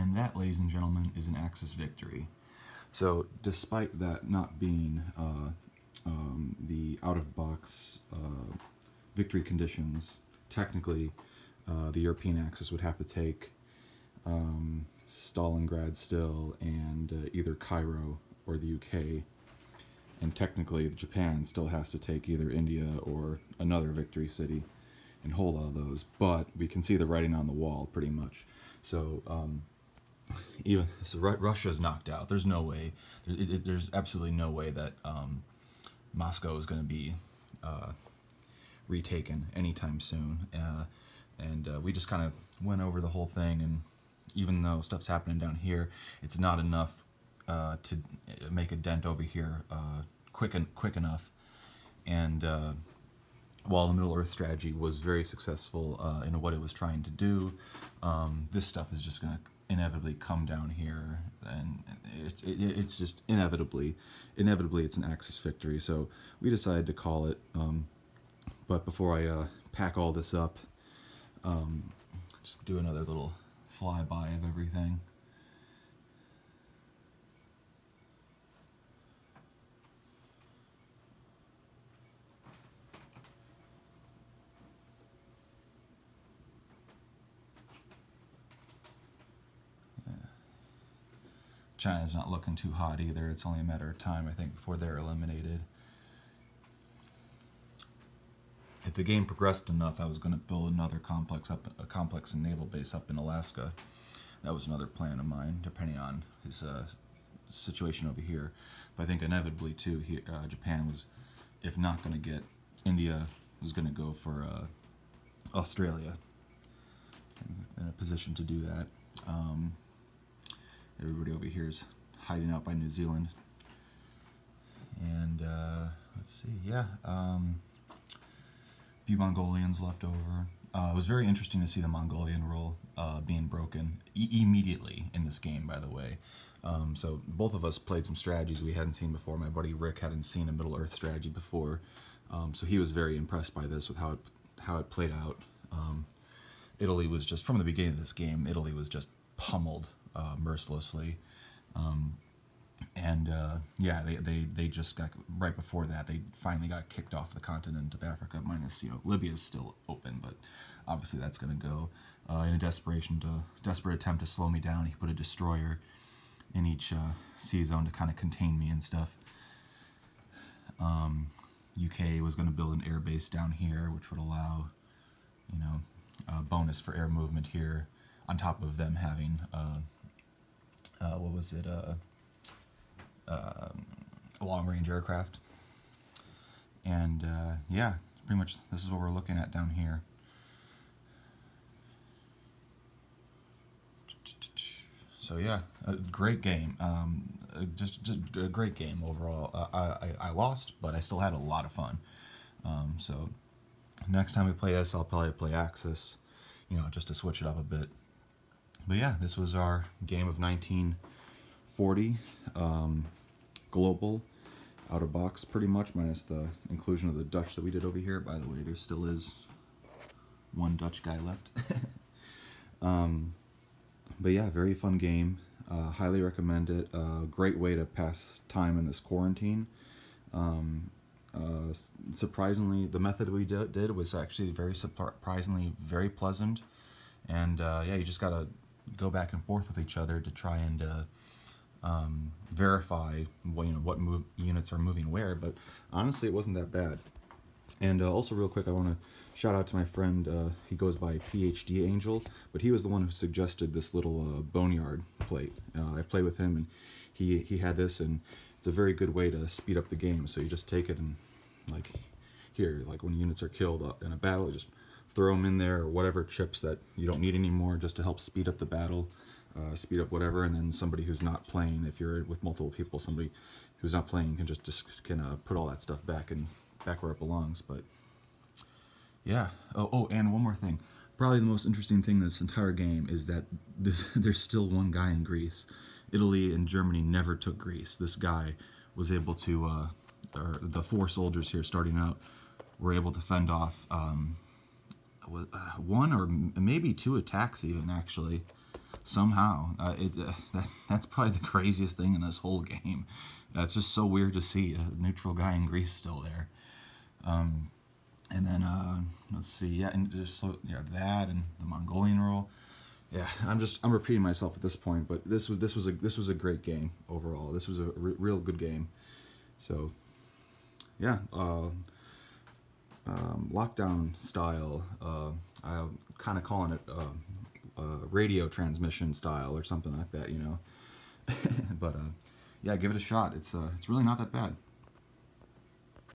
And that, ladies and gentlemen, is an Axis victory. So despite that not being the out-of-box victory conditions, technically the European Axis would have to take Stalingrad still, and either Cairo or the UK. And technically Japan still has to take either India or another victory city and hold all those. But we can see the writing on the wall pretty much. So Russia's knocked out. There's no way. There's absolutely no way that Moscow is going to be retaken anytime soon. And we just kind of went over the whole thing. And even though stuff's happening down here, it's not enough to make a dent over here quick enough. And while the Middle Earth strategy was very successful in what it was trying to do, this stuff is just going to inevitably come down here, and it's just inevitably it's an Axis victory. So we decided to call it. But before I pack all this up, just do another little flyby of everything. China's not looking too hot either. It's only a matter of time, I think, before they're eliminated. If the game progressed enough, I was going to build another a complex and naval base up in Alaska. That was another plan of mine, depending on his situation over here. But I think inevitably, too, Japan was, if not going to get India, was going to go for Australia, in a position to do that. Everybody over here is hiding out by New Zealand. And let's see, yeah, a few Mongolians left over. It was very interesting to see the Mongolian rule being broken immediately in this game, by the way. So both of us played some strategies we hadn't seen before. My buddy Rick hadn't seen a Middle Earth strategy before, so he was very impressed by this, with how it played out. Italy was just, from the beginning of this game, Italy was just pummeled mercilessly. Yeah, they just got, right before that, they finally got kicked off the continent of Africa, minus, Libya's still open, but obviously that's going to go. In a desperate attempt to slow me down, he put a destroyer in each sea zone to kind of contain me and stuff. UK was going to build an air base down here, which would allow, a bonus for air movement here, on top of them having, long-range aircraft. And yeah, pretty much this is what we're looking at down here. So yeah, a great game. Just a great game overall. I lost, but I still had a lot of fun. So next time we play this, I'll probably play Axis, just to switch it up a bit. But yeah, this was our game of 1940, global, out of box pretty much, minus the inclusion of the Dutch that we did over here. By the way, there still is one Dutch guy left. But yeah, very fun game. Highly recommend it. Great way to pass time in this quarantine. Surprisingly, the method we did was actually surprisingly very pleasant. And yeah, you just gotta go back and forth with each other to try and verify what units are moving where. But honestly, it wasn't that bad. And also, real quick, I want to shout out to my friend. He goes by PhD Angel, but he was the one who suggested this little boneyard plate. I played with him, and he had this, and it's a very good way to speed up the game. So you just take it and, like when units are killed in a battle, you just throw them in there, or whatever chips that you don't need anymore, just to help speed up the battle, speed up whatever. And then somebody who's not playing, if you're with multiple people, somebody who's not playing can just put all that stuff back where it belongs. But yeah. Oh, and one more thing. Probably the most interesting thing in this entire game is that there's still one guy in Greece. Italy and Germany never took Greece. This guy was able to, or the 4 soldiers here starting out were able to fend off 1 or maybe 2 attacks even, actually. somehow. That's probably the craziest thing in this whole game. It's just so weird to see a neutral guy in Greece still there. And then let's see, yeah, and just so yeah, that and the Mongolian rule. Yeah, I'm repeating myself at this point, but this was a great game overall. This was a real good game. So yeah, lockdown style. I'm kind of calling it radio transmission style or something like that, you know. But yeah, give it a shot. It's really not that bad.